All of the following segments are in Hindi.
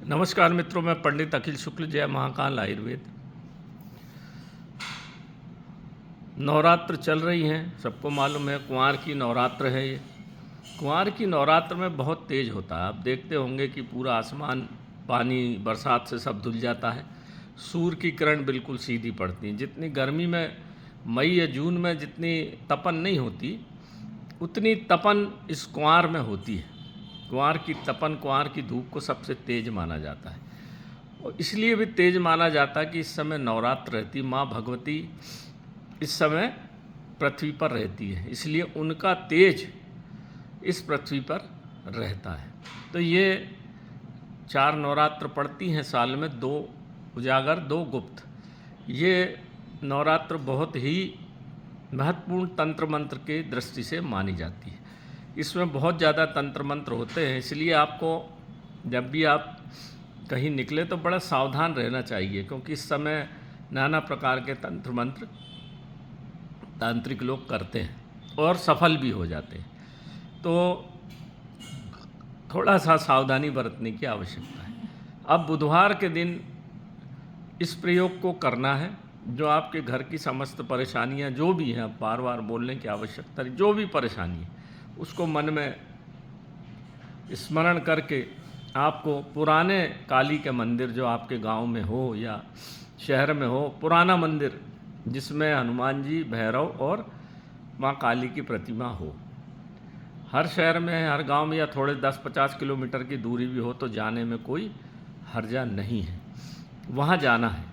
नमस्कार मित्रों, मैं पंडित अखिल शुक्ल, जय महाकाल आयुर्वेद। नवरात्र चल रही हैं, सबको मालूम है। कुंवार की नवरात्र है ये। कुंवार की नवरात्र में बहुत तेज़ होता है। आप देखते होंगे कि पूरा आसमान पानी बरसात से सब धुल जाता है। सूर्य की किरण बिल्कुल सीधी पड़ती है। जितनी गर्मी में मई या जून में जितनी तपन नहीं होती, उतनी तपन इस कुंवार में होती है। कुंवार की तपन, कुंवार की धूप को सबसे तेज माना जाता है। और इसलिए भी तेज माना जाता है कि इस समय नवरात्र रहती, माँ भगवती इस समय पृथ्वी पर रहती है, इसलिए उनका तेज इस पृथ्वी पर रहता है। तो ये 4 नवरात्र पड़ती हैं साल में, 2 उजागर 2 गुप्त। ये नवरात्र बहुत ही महत्वपूर्ण तंत्र मंत्र के दृष्टि से मानी जाती है। इसमें बहुत ज़्यादा तंत्र मंत्र होते हैं, इसलिए आपको जब भी आप कहीं निकले तो बड़ा सावधान रहना चाहिए, क्योंकि इस समय नाना प्रकार के तंत्र मंत्र तांत्रिक लोग करते हैं और सफल भी हो जाते हैं। तो थोड़ा सा सावधानी बरतने की आवश्यकता है। अब बुधवार के दिन इस प्रयोग को करना है। जो आपके घर की समस्त परेशानियां जो भी हैं, बार बार बोलने की आवश्यकता नहीं, जो भी परेशानी है उसको मन में स्मरण करके आपको पुराने काली के मंदिर जो आपके गांव में हो या शहर में हो, पुराना मंदिर जिसमें हनुमान जी, भैरव और माँ काली की प्रतिमा हो, हर शहर में, हर गांव में, या थोड़े 10-50 किलोमीटर की दूरी भी हो तो जाने में कोई हर्जा नहीं है। वहाँ जाना है।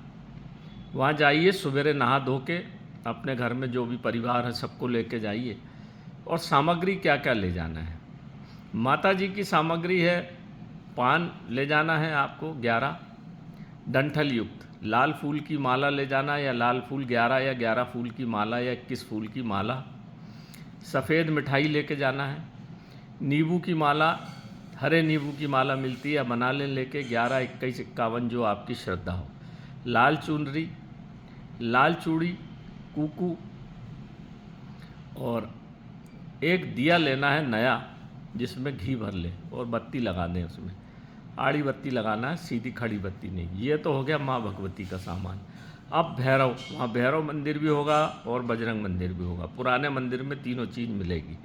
वहाँ जाइए, सवेरे नहा धो के अपने घर में जो भी परिवार है सबको लेके जाइए। और सामग्री क्या क्या ले जाना है? माता जी की सामग्री है, पान ले जाना है आपको 11 डंठल युक्त, लाल फूल की माला ले जाना, या लाल फूल 11 या 11 फूल की माला या 21 फूल की माला। सफ़ेद मिठाई लेके जाना है। नींबू की माला, हरे नींबू की माला मिलती है, बना लें लेके 11, 21, 51 जो आपकी श्रद्धा हो। लाल चुनरी, लाल चूड़ी, कुकू, और एक दिया लेना है नया जिसमें घी भर ले और बत्ती लगा दें। उसमें आड़ी बत्ती लगाना है, सीधी खड़ी बत्ती नहीं। ये तो हो गया माँ भगवती का सामान। अब भैरव, वहाँ भैरव मंदिर भी होगा और बजरंग मंदिर भी होगा। पुराने मंदिर में तीनों चीज़ मिलेगी।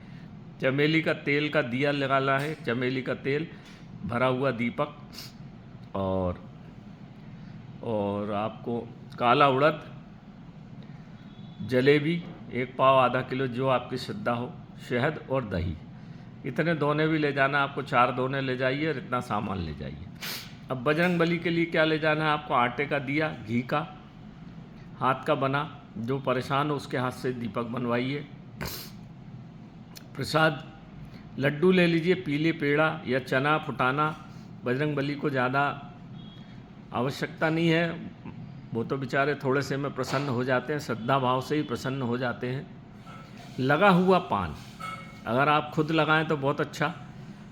चमेली का तेल का दिया लगाना है, चमेली का तेल, भरा हुआ दीपक, और आपको काला उड़द, जलेबी 1 पाव, आधा किलो जो आपकी श्रद्धा हो, शहद और दही। इतने दोने भी ले जाना आपको, 4 दोने ले जाइए और इतना सामान ले जाइए। अब बजरंग बली के लिए क्या ले जाना है आपको? आटे का दिया, घी का, हाथ का बना, जो परेशान हो उसके हाथ से दीपक बनवाइए। प्रसाद लड्डू ले लीजिए, पीले पेड़ा या चना फुटाना। बजरंग बली को ज़्यादा आवश्यकता नहीं है, वो तो बेचारे थोड़े से में प्रसन्न हो जाते हैं, श्रद्धा भाव से ही प्रसन्न हो जाते हैं। लगा हुआ पान, अगर आप खुद लगाएं तो बहुत अच्छा,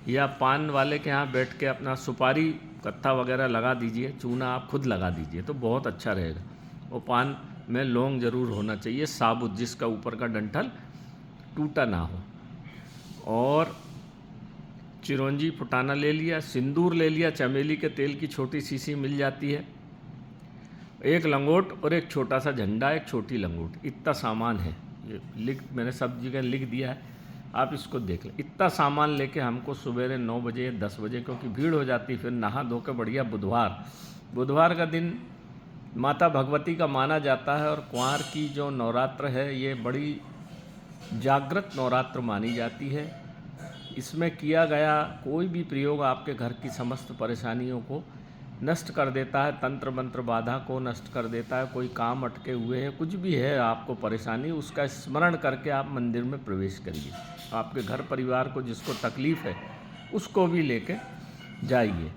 या पान वाले के यहाँ बैठ के अपना सुपारी कत्था वगैरह लगा दीजिए, चूना आप खुद लगा दीजिए तो बहुत अच्छा रहेगा। वो पान में लौंग ज़रूर होना चाहिए, साबुत, जिसका ऊपर का डंठल टूटा ना हो। और चिरौंजी फुटाना ले लिया, सिंदूर ले लिया, चमेली के तेल की छोटी शीशी मिल जाती है, एक लंगोट और एक छोटा सा झंडा, एक छोटी लंगोट। इतना सामान है, ये मैंने सब जगह लिख दिया है, आप इसको देख लें। इतना सामान लेके हमको सवेरे 9 बजे 10 बजे, क्योंकि भीड़ हो जाती, फिर नहा धो के बढ़िया बुधवार का दिन माता भगवती का माना जाता है। और कुंवार की जो नवरात्र है ये बड़ी जागृत नवरात्र मानी जाती है। इसमें किया गया कोई भी प्रयोग आपके घर की समस्त परेशानियों को नष्ट कर देता है, तंत्र मंत्र बाधा को नष्ट कर देता है। कोई काम अटके हुए हैं, कुछ भी है आपको परेशानी, उसका स्मरण करके आप मंदिर में प्रवेश करिए। आपके घर परिवार को जिसको तकलीफ़ है उसको भी लेके जाइए।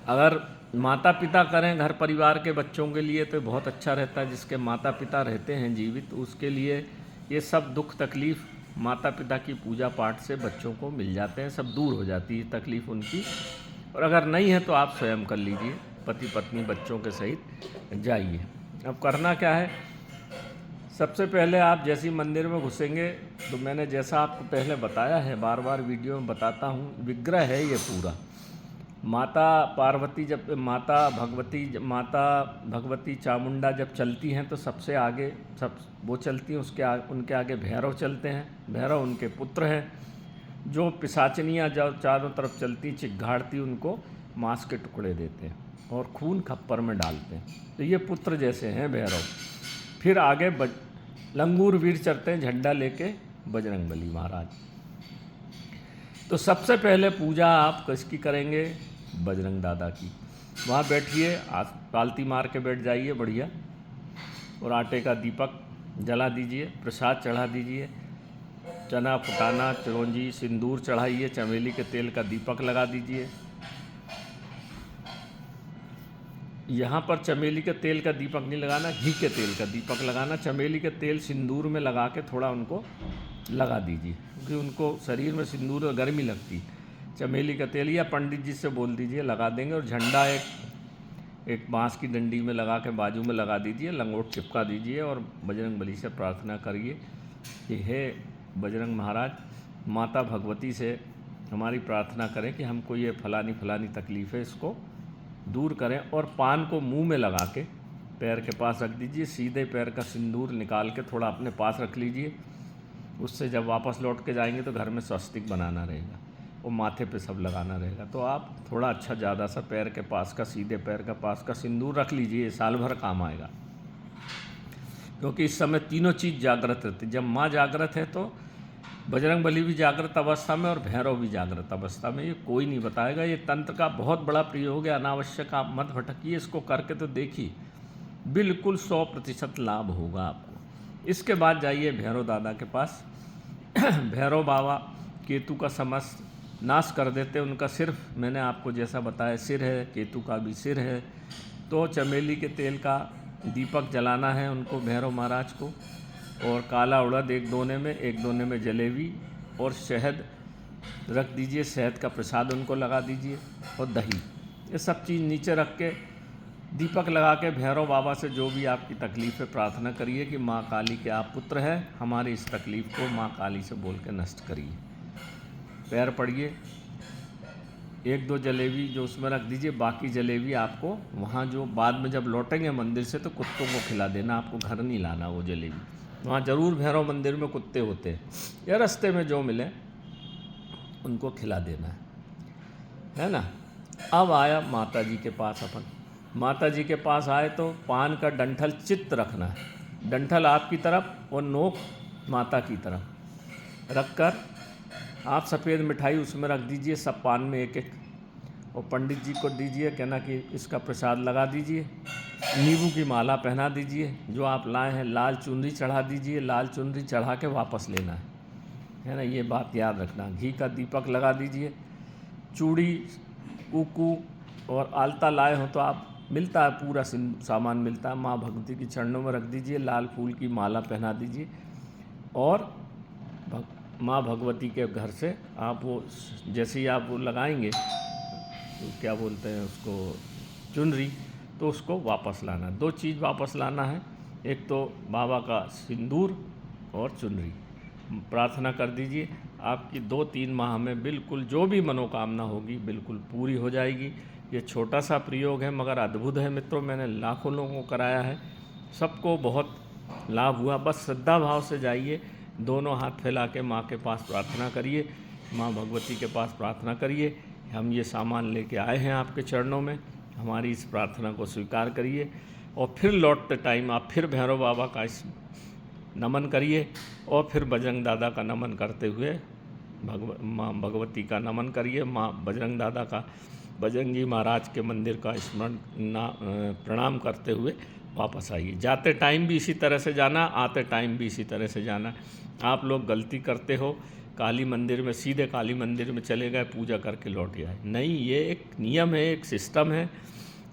अगर माता पिता करें घर परिवार के बच्चों के लिए तो बहुत अच्छा रहता है। जिसके माता पिता रहते हैं जीवित, उसके लिए ये सब दुख तकलीफ़ माता पिता की पूजा पाठ से बच्चों को मिल जाते हैं, सब दूर हो जाती है तकलीफ़ उनकी। और अगर नहीं है तो आप स्वयं कर लीजिए, पति पत्नी बच्चों के सहित जाइए। अब करना क्या है? सबसे पहले आप जैसे ही मंदिर में घुसेंगे तो मैंने जैसा आपको पहले बताया है, बार बार वीडियो में बताता हूँ, विग्रह है ये पूरा माता पार्वती जब माता भगवती चामुंडा जब चलती हैं तो सबसे आगे सब वो चलती हैं, उनके आगे भैरव चलते हैं। भैरव उनके पुत्र हैं। जो पिशाचनियाँ जब चारों तरफ चलती चिघाड़ती उनको मांस के टुकड़े देते हैं और खून खप्पर में डालते हैं। तो ये पुत्र जैसे हैं भैरव। फिर आगे लंगूर वीर चलते हैं झंडा लेके बजरंगबली महाराज। तो सबसे पहले पूजा आप किसकी करेंगे? बजरंग दादा की। वहाँ बैठिए, पालती मार के बैठ जाइए बढ़िया, और आटे का दीपक जला दीजिए, प्रसाद चढ़ा दीजिए, चना फुटाना चिरौंजी सिंदूर चढ़ाइए, चमेली के तेल का दीपक लगा दीजिए। यहाँ पर चमेली के तेल का दीपक नहीं लगाना, घी के तेल का दीपक लगाना। चमेली के तेल सिंदूर में लगा के थोड़ा उनको लगा दीजिए, क्योंकि उनको शरीर में सिंदूर और गर्मी लगती। चमेली का तेल या पंडित जी से बोल दीजिए लगा देंगे। और झंडा एक बांस की डंडी में लगा के बाजू में लगा दीजिए, लंगोट चिपका दीजिए और बजरंगबली से प्रार्थना करिए कि हे बजरंग महाराज, माता भगवती से हमारी प्रार्थना करें कि हमको ये फलानी तकलीफ़ है, इसको दूर करें। और पान को मुंह में लगा के पैर के पास रख दीजिए। सीधे पैर का सिंदूर निकाल के थोड़ा अपने पास रख लीजिए। उससे जब वापस लौट के जाएंगे तो घर में स्वस्तिक बनाना रहेगा और माथे पे सब लगाना रहेगा। तो आप थोड़ा अच्छा ज़्यादा सा पैर के पास का, सीधे पैर का पास का सिंदूर रख लीजिए, साल भर काम आएगा। क्योंकि इस समय तीनों चीज़ जागृत रहती। जब माँ जागृत है तो बजरंगबली भी जागृत अवस्था में और भैरव भी जागृत अवस्था में। ये कोई नहीं बताएगा। ये तंत्र का बहुत बड़ा प्रयोग है, अनावश्यक आप मत भटकिए, इसको करके तो देखिए, बिल्कुल 100% लाभ होगा आपको। इसके बाद जाइए भैरव दादा के पास। भैरव बाबा केतु का समस्त नाश कर देते। उनका सिर्फ मैंने आपको जैसा बताया सिर है, केतु का भी सिर है। तो चमेली के तेल का दीपक जलाना है उनको, भैरव महाराज को। और काला उड़द एक दोने में जलेबी और शहद रख दीजिए, शहद का प्रसाद उनको लगा दीजिए और दही, ये सब चीज़ नीचे रख के दीपक लगा के भैरव बाबा से जो भी आपकी तकलीफ़ है प्रार्थना करिए कि माँ काली के आप पुत्र हैं, हमारी इस तकलीफ़ को माँ काली से बोल के नष्ट करिए। पैर पड़िए, 1-2 जलेबी जो उसमें रख दीजिए, बाकी जलेबी आपको वहाँ जो बाद में जब लौटेंगे मंदिर से तो कुत्तों को खिला देना, आपको घर नहीं लाना वो जलेबी। वहाँ ज़रूर भैरव मंदिर में कुत्ते होते हैं, या रास्ते में जो मिले उनको खिला देना है ना। अब आया माता जी के पास। अपन माता जी के पास आए तो पान का डंठल चित्त रखना है, डंठल आपकी तरफ और नोक माता की तरफ रखकर आप सफ़ेद मिठाई उसमें रख दीजिए, सब पान में एक एक, और पंडित जी को दीजिए, कहना कि इसका प्रसाद लगा दीजिए। नींबू की माला पहना दीजिए, जो आप लाए हैं लाल चुनरी चढ़ा दीजिए, लाल चुनरी चढ़ा के वापस लेना है ना, ये बात याद रखना। घी का दीपक लगा दीजिए। चूड़ी, कुकू और आलता लाए हो तो आप, मिलता है पूरा सामान मिलता है, माँ भगवती की चरणों में रख दीजिए, लाल फूल की माला पहना दीजिए। और माँ भगवती के घर से आप वो जैसे ही आप वो लगाएंगे तो क्या बोलते हैं उसको, चुनरी, तो उसको वापस लाना। 2 चीज़ वापस लाना है, एक तो बाबा का सिंदूर और चुनरी। प्रार्थना कर दीजिए, आपकी 2-3 माह में बिल्कुल जो भी मनोकामना होगी बिल्कुल पूरी हो जाएगी। ये छोटा सा प्रयोग है मगर अद्भुत है मित्रों, मैंने लाखों लोगों को कराया है, सबको बहुत लाभ हुआ। बस श्रद्धा भाव से जाइए, दोनों हाथ फैला के माँ के पास प्रार्थना करिए, माँ भगवती के पास प्रार्थना करिए, हम ये सामान लेके आए हैं आपके चरणों में, हमारी इस प्रार्थना को स्वीकार करिए। और फिर लौटते टाइम आप फिर भैरव बाबा का इस नमन करिए और फिर बजरंग दादा का नमन करते हुए माँ भगवती का नमन करिए, माँ बजरंग दादा का, बजरंगी महाराज के मंदिर का स्मरण प्रणाम करते हुए वापस आइए। जाते टाइम भी इसी तरह से जाना, आते टाइम भी इसी तरह से जाना। आप लोग गलती करते हो, काली मंदिर में सीधे काली मंदिर में चले गए, पूजा करके लौट आए, नहीं, ये एक नियम है, एक सिस्टम है,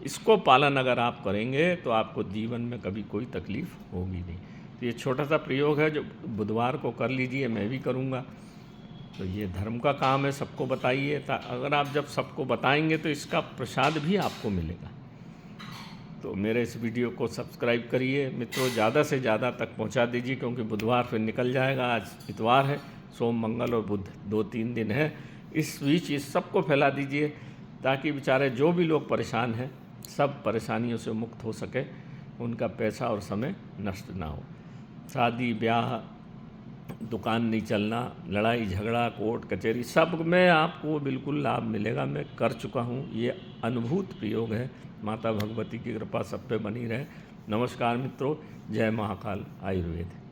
इसको पालन अगर आप करेंगे तो आपको जीवन में कभी कोई तकलीफ़ होगी नहीं। तो ये छोटा सा प्रयोग है जो बुधवार को कर लीजिए, मैं भी करूँगा। तो ये धर्म का काम है, सबको बताइए। अगर आप जब सबको बताएंगे तो इसका प्रसाद भी आपको मिलेगा। तो मेरे इस वीडियो को सब्सक्राइब करिए मित्रों, ज़्यादा से ज़्यादा तक पहुंचा दीजिए, क्योंकि बुधवार फिर निकल जाएगा। आज इतवार है, सोम मंगल और बुध 2-3 दिन है। इस बीच इस सबको फैला दीजिए। ताकि बेचारे जो भी लोग परेशान हैं सब परेशानियों से मुक्त हो सके, उनका पैसा और समय नष्ट ना हो। शादी ब्याह, दुकान नहीं चलना, लड़ाई झगड़ा, कोर्ट कचहरी, सब में आपको बिल्कुल लाभ मिलेगा। मैं कर चुका हूँ, ये अनुभूत प्रयोग है। माता भगवती की कृपा सब पे बनी रहे। नमस्कार मित्रों, जय महाकाल आयुर्वेद।